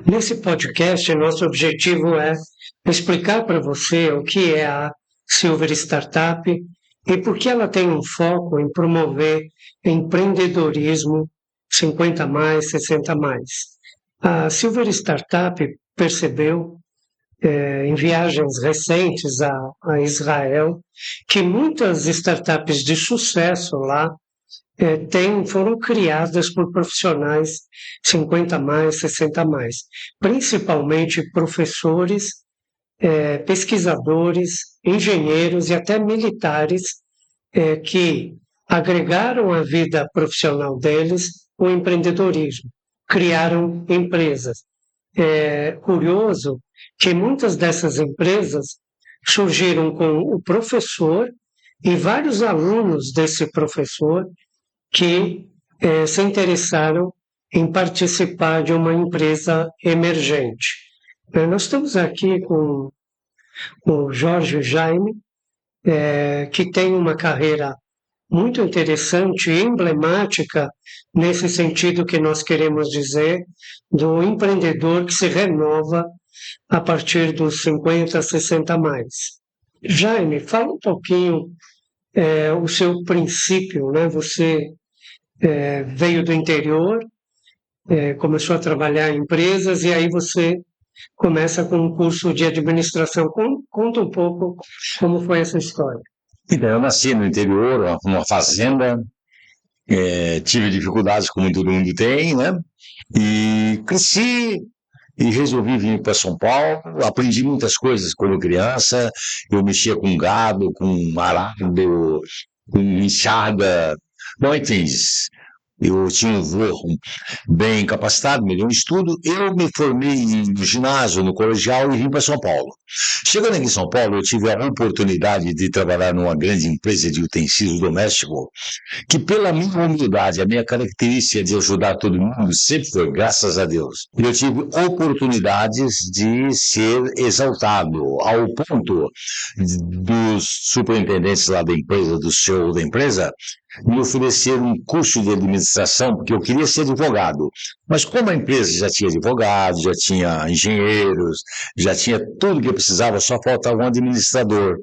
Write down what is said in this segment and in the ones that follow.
Nesse podcast, nosso objetivo é explicar para você o que é a Silver Startup e por que ela tem um foco em promover empreendedorismo 50 mais, 60 mais. A Silver Startup percebeu, em viagens recentes a Israel, que muitas startups de sucesso lá foram criadas por profissionais 50 mais, 60 mais, principalmente professores, pesquisadores, engenheiros e até militares que agregaram à vida profissional deles o empreendedorismo, criaram empresas. É curioso que muitas dessas empresas surgiram com o professor e vários alunos desse professor que se interessaram em participar de uma empresa emergente. Nós estamos aqui com o Jorge Jaime, que tem uma carreira muito interessante e emblemática nesse sentido que nós queremos dizer do empreendedor que se renova a partir dos 50, 60 mais. Jaime, fala um pouquinho o seu princípio, né? Você veio do interior, começou a trabalhar em empresas e aí você começa com um curso de administração. Conta um pouco como foi essa história. Então, eu nasci no interior, numa fazenda, tive dificuldades como todo mundo tem, né? E cresci e resolvi vir para São Paulo. Aprendi muitas coisas quando criança. Eu mexia com gado, com arado, com enxada. Bom, enfim, eu tinha um avô bem capacitado, me deu um estudo. Eu me formei no ginásio, no colegial e vim para São Paulo. Chegando aqui em São Paulo, eu tive a oportunidade de trabalhar numa grande empresa de utensílios domésticos, que pela minha humildade, a minha característica de ajudar todo mundo sempre foi, graças a Deus. Eu tive oportunidades de ser exaltado, ao ponto dos superintendentes lá da empresa, do CEO da empresa, me oferecer um curso de administração, porque eu queria ser advogado. Mas como a empresa já tinha advogados, já tinha engenheiros, já tinha tudo que eu precisava, só faltava um administrador.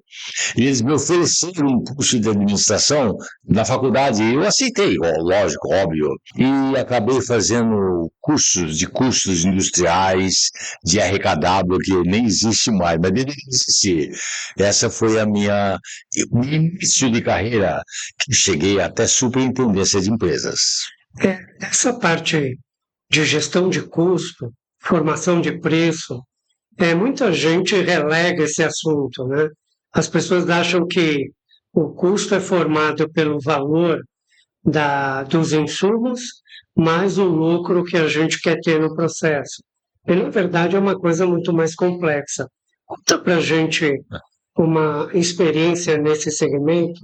E eles me ofereceram um curso de administração na faculdade, e eu aceitei, lógico, óbvio. E acabei fazendo cursos de custos industriais, de RKW, que nem existe mais, mas deve existir. Essa foi o início de carreira, que cheguei até superintendência de empresas. Essa parte de gestão de custo, formação de preço, muita gente relega esse assunto, né? As pessoas acham que o custo é formado pelo valor dos insumos mais o lucro que a gente quer ter no processo. E, na verdade, é uma coisa muito mais complexa. Conta para a gente uma experiência nesse segmento,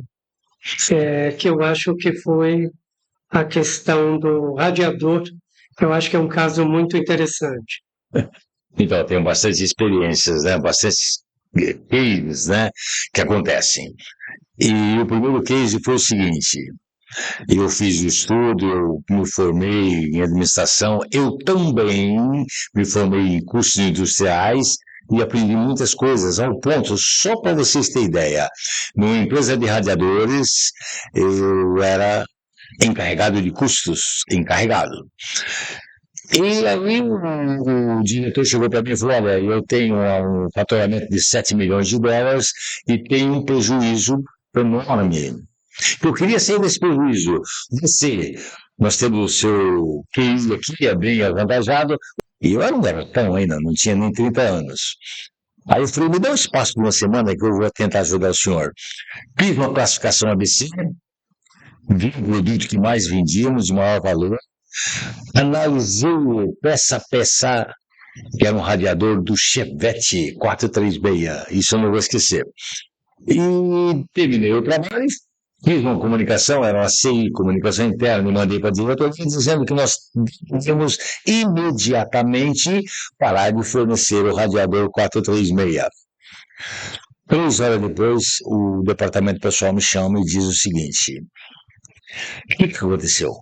que eu acho que foi a questão do radiador, que eu acho que é um caso muito interessante. Então, eu tenho bastante experiências, né? Bastante cases, né? Que acontecem. E o primeiro case foi o seguinte: eu fiz o estudo, eu me formei em administração, eu também me formei em cursos industriais e aprendi muitas coisas, ao ponto, só para vocês terem ideia, numa empresa de radiadores, eu era encarregado de custos, encarregado. E aí o diretor chegou para mim e falou: olha, eu tenho um faturamento de 7 milhões de dólares e tenho um prejuízo enorme. Eu queria sair desse prejuízo. Nós temos o seu QI aqui, é bem avantajado, e eu era um garotão ainda, não tinha nem 30 anos. Aí eu falei: me dá um espaço por uma semana que eu vou tentar ajudar o senhor. Fiz uma classificação ABC, vi o produto que mais vendíamos, de maior valor, analisei peça a peça, que era um radiador do Chevette 436, isso eu não vou esquecer. E terminei o trabalho, fiz uma comunicação, era uma CI, comunicação interna, e mandei para a diretoria dizendo que nós devíamos imediatamente parar de fornecer o radiador 436. 3 horas depois, o departamento pessoal me chama e diz o seguinte: o que aconteceu?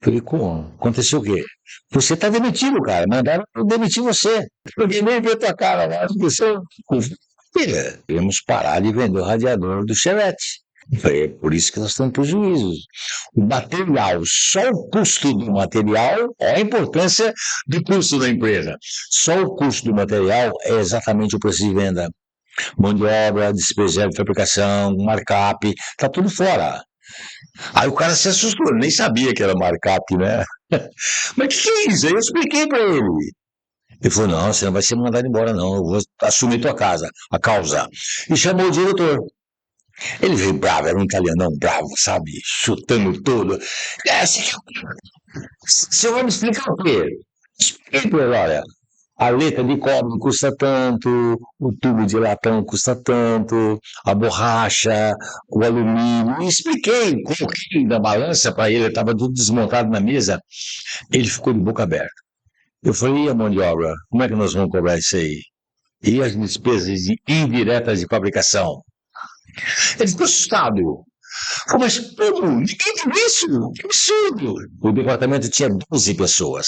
Falei, como? Aconteceu o quê? Você está demitido, cara. Mandaram eu demitir você. Ninguém nem viu tua cara lá. Você... Filha, devemos parar de vender o radiador do Chevette. É por isso que nós estamos prejuízos. O material, só o custo do material, olha a importância do custo da empresa. Só o custo do material é exatamente o preço de venda. Mão de obra, despesa de fabricação, markup, está tudo fora. Aí o cara se assustou, nem sabia que era markup, né? Mas o que é isso? Aí eu expliquei para ele. Ele falou, não, você não vai ser mandado embora, não. Eu vou assumir tua a causa. E chamou o diretor. Ele veio bravo, era um italianão bravo, sabe? Chutando tudo. Você vai me explicar o quê? Expliquei para ele, olha, a letra de cobre custa tanto, o tubo de latão custa tanto, a borracha, o alumínio. E expliquei, coloquei na balança para ele, estava tudo desmontado na mesa. Ele ficou de boca aberta. Eu falei, e a mão de obra? Como é que nós vamos cobrar isso aí? E as despesas indiretas de fabricação? Ele ficou assustado. Falei, mas como? Ninguém viu isso? Que absurdo! O departamento tinha 12 pessoas.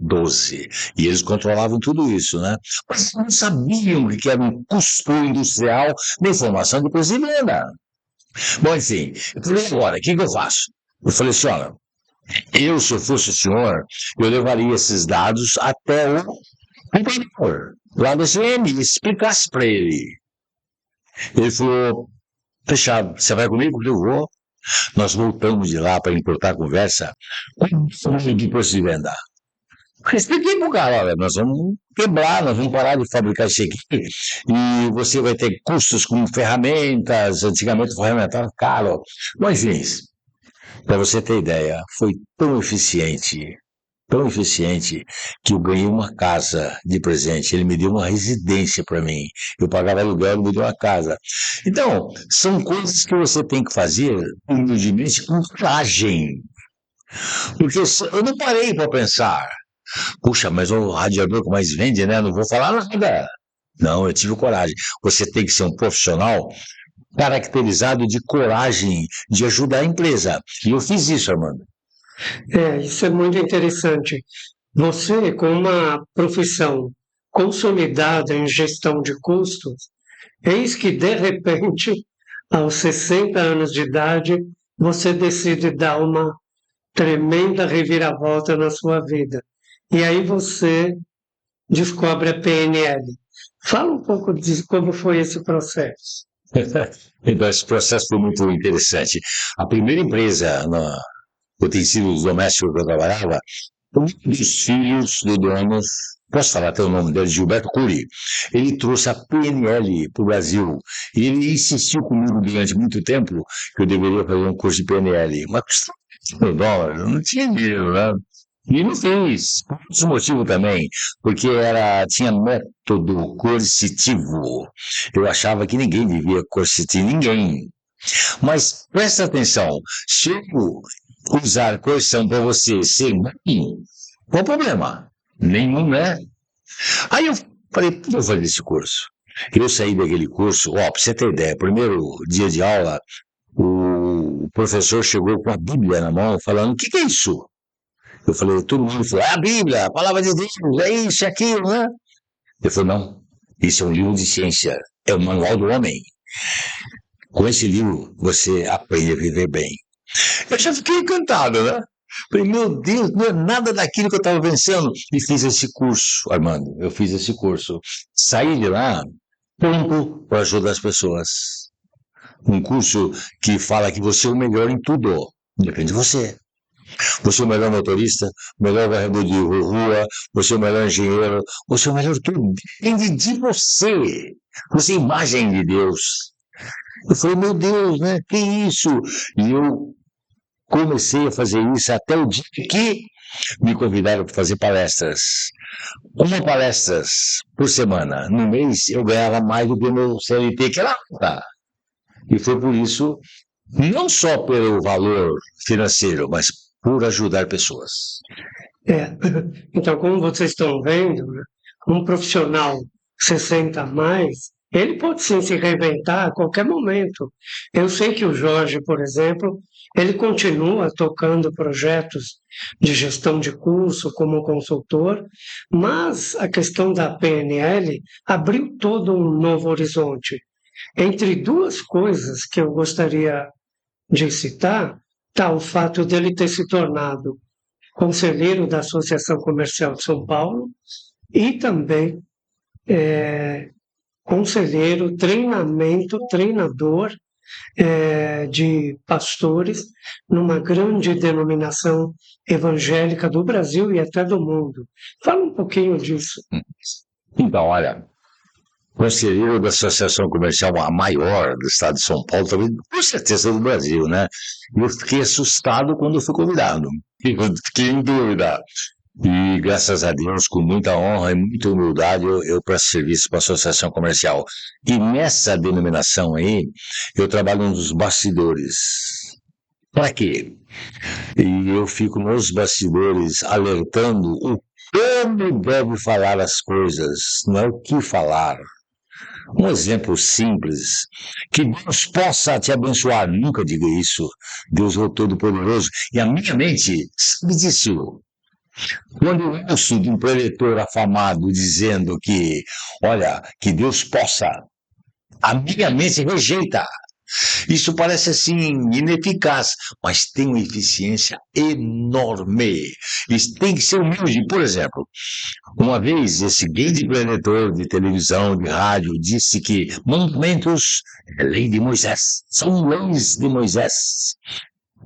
12. E eles controlavam tudo isso, né? Mas não sabiam que era um custo industrial de informação de preço de venda. Bom, enfim, eu falei, agora, o que eu faço? Eu falei, senhora, se eu fosse o senhor, eu levaria esses dados até o comprador, lá do CM, e explicasse para ele. Ele falou, fechado, você vai comigo? Eu vou. Nós voltamos de lá para importar a conversa com o de preço de venda. Expliquei para o cara, olha, nós vamos quebrar, nós vamos parar de fabricar isso aqui e você vai ter custos com ferramentas, antigamente o ferramenta era caro. Mas, enfim, para você ter ideia, foi tão eficiente, que eu ganhei uma casa de presente. Ele me deu uma residência para mim. Eu pagava aluguel, ele me deu uma casa. Então, são coisas que você tem que fazer, humildemente, com coragem. Porque eu não parei para pensar. Puxa, mas o radiador que mais vende, né? Não vou falar nada. Não, eu tive coragem. Você tem que ser um profissional caracterizado de coragem de ajudar a empresa. E eu fiz isso, Armando. Isso é muito interessante. Você, com uma profissão consolidada em gestão de custos, eis que, de repente, aos 60 anos de idade, você decide dar uma tremenda reviravolta na sua vida. E aí você descobre a PNL. Fala um pouco de como foi esse processo. Então, esse processo foi muito interessante. A primeira empresa no utensílios domésticos que eu trabalhava, um dos filhos do dono, posso falar até o nome dele, Gilberto Cury, ele trouxe a PNL para o Brasil. E ele insistiu comigo durante muito tempo que eu deveria fazer um curso de PNL. Mas custava $100, eu não tinha dinheiro, né? E não fiz, por outros motivos também, porque tinha método coercitivo. Eu achava que ninguém devia coercitar ninguém. Mas presta atenção, se eu usar coerção para você ser bom, qual o problema? Nenhum, né? Aí eu falei, vou fazer esse curso. Eu saí daquele curso, para você ter ideia, primeiro dia de aula, o professor chegou com a Bíblia na mão, falando, o que é isso? Eu falei, todo mundo falou, a Bíblia, a palavra de Deus, é isso, é aquilo, né? Ele falou, não, isso é um livro de ciência, é o manual do homem. Com esse livro, você aprende a viver bem. Eu já fiquei encantado, né? Falei, meu Deus, não é nada daquilo que eu estava pensando. E fiz esse curso, Armando, eu fiz esse curso. Saí de lá, pronto para ajudar as pessoas. Um curso que fala que você é o melhor em tudo. Depende de você. Você é o melhor motorista, o melhor varredor de rua, você é o melhor engenheiro, você é o melhor tudo. Depende de você. Você é a imagem de Deus. Eu falei, meu Deus, né? Que isso? E eu comecei a fazer isso até o dia que me convidaram para fazer palestras. Uma palestra por semana. No mês, eu ganhava mais do que o meu CLT, que era alta. E foi por isso, não só pelo valor financeiro, mas por ajudar pessoas. Então, como vocês estão vendo, um profissional 60 a mais, ele pode sim se reinventar a qualquer momento. Eu sei que o Jorge, por exemplo, ele continua tocando projetos de gestão de curso como consultor, mas a questão da PNL abriu todo um novo horizonte. Entre duas coisas que eu gostaria de citar, está o fato dele ter se tornado conselheiro da Associação Comercial de São Paulo e também conselheiro, treinador de pastores numa grande denominação evangélica do Brasil e até do mundo. Fala um pouquinho disso. Então, olha, conselheiro da Associação Comercial, a maior do estado de São Paulo, talvez, com certeza do Brasil, né? Eu fiquei assustado quando fui convidado. Fiquei em dúvida. E graças a Deus, com muita honra e muita humildade, eu presto serviço para a Associação Comercial. E nessa denominação aí, eu trabalho nos bastidores. Para quê? E eu fico nos bastidores alertando o como deve falar as coisas, não é o que falar. Um exemplo simples, que Deus possa te abençoar, nunca diga isso, Deus é o Todo-Poderoso, e a minha mente sabe disso. Quando eu ouço de um preletor afamado dizendo que, olha, que Deus possa, a minha mente rejeita. Isso parece assim ineficaz, mas tem uma eficiência enorme. Isso tem que ser humilde. Por exemplo, uma vez esse grande preletor de televisão, de rádio, disse que mandamentos é lei de Moisés, são leis de Moisés.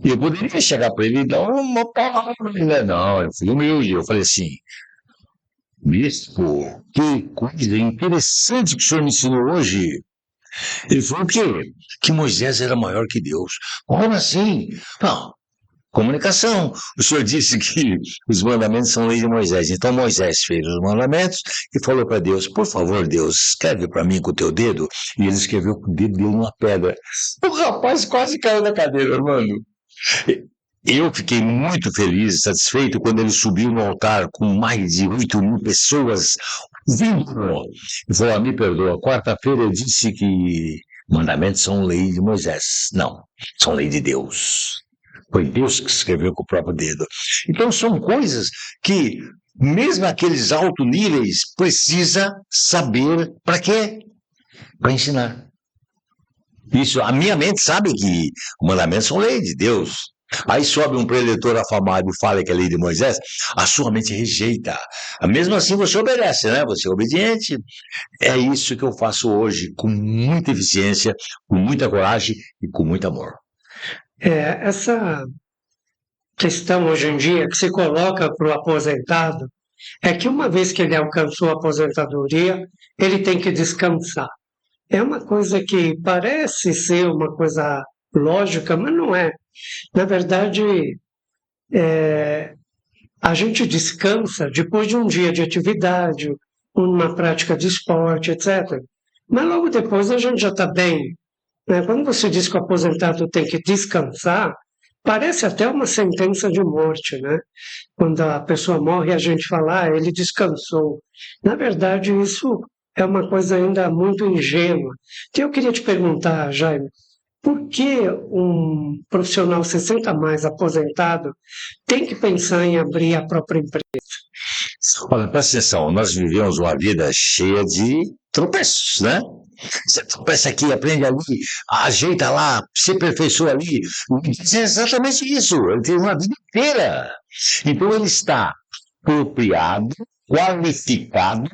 E eu poderia chegar para ele e dar uma palavra. Não, eu fui humilde. Eu falei assim, bispo, que coisa interessante que o senhor me ensinou hoje. Ele falou o quê? Que Moisés era maior que Deus. Como assim? Não, comunicação. O senhor disse que os mandamentos são lei de Moisés. Então Moisés fez os mandamentos e falou para Deus, por favor, Deus, escreve para mim com o teu dedo. E ele escreveu com o dedo dele numa pedra. O rapaz quase caiu da cadeira, mano. Eu fiquei muito feliz e satisfeito quando ele subiu no altar com mais de 8.000 pessoas vindo. E falou, me perdoa, quarta-feira eu disse que mandamentos são lei de Moisés. Não, são lei de Deus. Foi Deus que escreveu com o próprio dedo. Então são coisas que, mesmo aqueles altos níveis, precisa saber para quê? Para ensinar. Isso, a minha mente sabe que mandamentos são lei de Deus. Aí sobe um preletor afamado e fala que é lei de Moisés, a sua mente rejeita. Mesmo assim você obedece, né? Você é obediente. É isso que eu faço hoje, com muita eficiência, com muita coragem e com muito amor. Essa questão hoje em dia que se coloca para o aposentado é que uma vez que ele alcançou a aposentadoria, ele tem que descansar. É uma coisa que parece ser uma coisa lógica, mas não é. Na verdade, a gente descansa depois de um dia de atividade, uma prática de esporte, etc. Mas logo depois a gente já está bem. Né? Quando você diz que o aposentado tem que descansar, parece até uma sentença de morte, né? Quando a pessoa morre, a gente fala, ele descansou. Na verdade, isso é uma coisa ainda muito ingênua. Então, eu queria te perguntar, Jaime, por que um profissional 60 mais aposentado tem que pensar em abrir a própria empresa? Olha, presta atenção, nós vivemos uma vida cheia de tropeços, né? Você tropeça aqui, aprende ali, ajeita lá, se aperfeiçoa ali. É exatamente isso, ele tem uma vida inteira. Então ele está apropriado, qualificado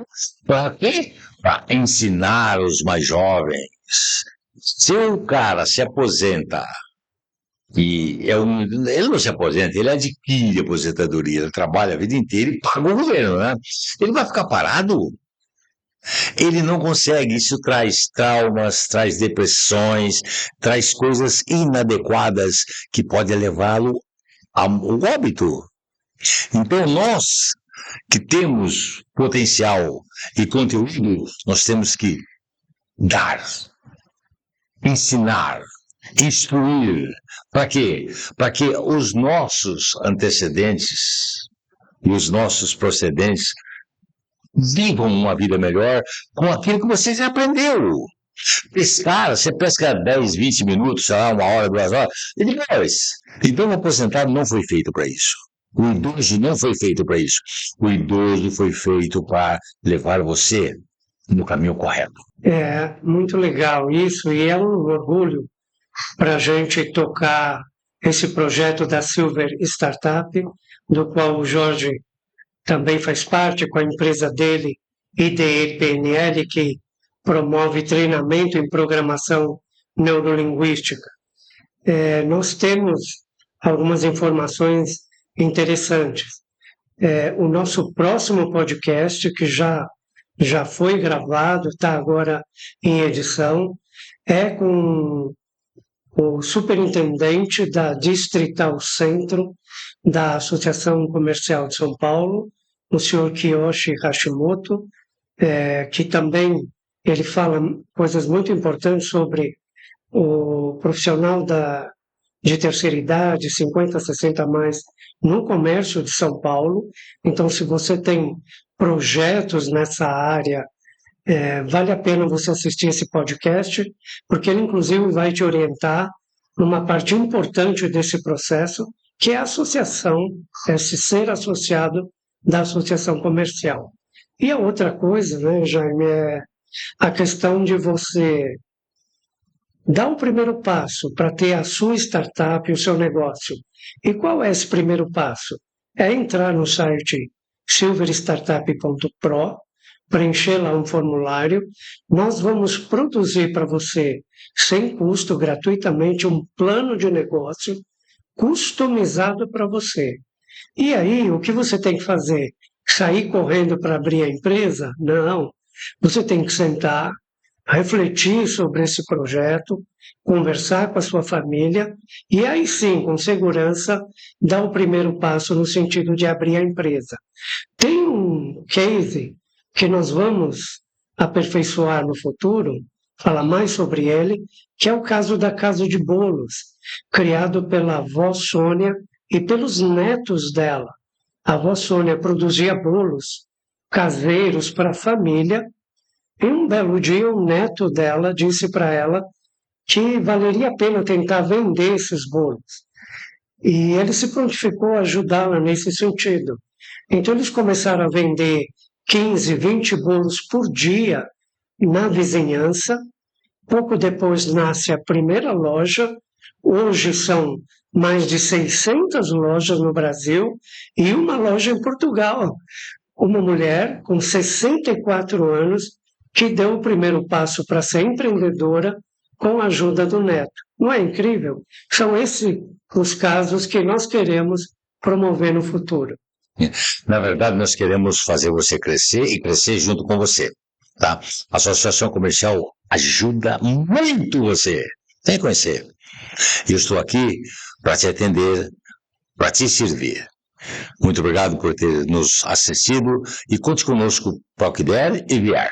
para quê? Para ensinar os mais jovens. Se o cara se aposenta ele não se aposenta, ele adquire aposentadoria, ele trabalha a vida inteira e paga o governo, né? Ele vai ficar parado? Ele não consegue, isso traz traumas, traz depressões, traz coisas inadequadas que podem levá-lo ao óbito. Então nós que temos potencial e conteúdo, nós temos que dar, ensinar, instruir. Para quê? Para que os nossos antecedentes e os nossos procedentes vivam uma vida melhor com aquilo que você já aprendeu. Pescar, você pesca 10, 20 minutos, sei lá, 1 hora, 2 horas, e depois. Então o aposentado não foi feito para isso. O idoso não foi feito para isso. O idoso foi feito para levar você no caminho correto. É muito legal isso, e é um orgulho para a gente tocar esse projeto da Silver Startup, do qual o Jorge também faz parte, com a empresa dele, IDEPNL, que promove treinamento em programação neurolinguística. Nós temos algumas informações interessantes. O nosso próximo podcast, que já foi gravado, está agora em edição, é com o superintendente da Distrital Centro da Associação Comercial de São Paulo, o senhor Kiyoshi Hashimoto, que também ele fala coisas muito importantes sobre o profissional de terceira idade, 50, 60 a mais, no comércio de São Paulo. Então, se você tem projetos nessa área, vale a pena você assistir esse podcast, porque ele, inclusive, vai te orientar numa parte importante desse processo, que é a associação, se ser associado da associação comercial. E a outra coisa, né, Jaime, é a questão de você dar o primeiro passo para ter a sua startup, o seu negócio. E qual é esse primeiro passo? É entrar no site silverstartup.pro, preencher lá um formulário. Nós vamos produzir para você, sem custo, gratuitamente, um plano de negócio customizado para você. E aí, o que você tem que fazer? Sair correndo para abrir a empresa? Não. Você tem que sentar, refletir sobre esse projeto, conversar com a sua família e aí sim, com segurança, dar o primeiro passo no sentido de abrir a empresa. Tem um case que nós vamos aperfeiçoar no futuro, falar mais sobre ele, que é o caso da Casa de Bolos, criado pela avó Sônia e pelos netos dela. A avó Sônia produzia bolos caseiros para a família, e um belo dia o neto dela disse para ela que valeria a pena tentar vender esses bolos. E ele se prontificou a ajudá-la nesse sentido. Então eles começaram a vender 15, 20 bolos por dia na vizinhança. Pouco depois nasce a primeira loja. Hoje são mais de 600 lojas no Brasil e uma loja em Portugal. Uma mulher com 64 anos que deu o primeiro passo para ser empreendedora com a ajuda do neto. Não é incrível? São esses os casos que nós queremos promover no futuro. Na verdade, nós queremos fazer você crescer e crescer junto com você. Tá? A associação comercial ajuda muito você. Vem conhecer. Eu estou aqui para te atender, para te servir. Muito obrigado por ter nos assistido e conte conosco para o que der e vier.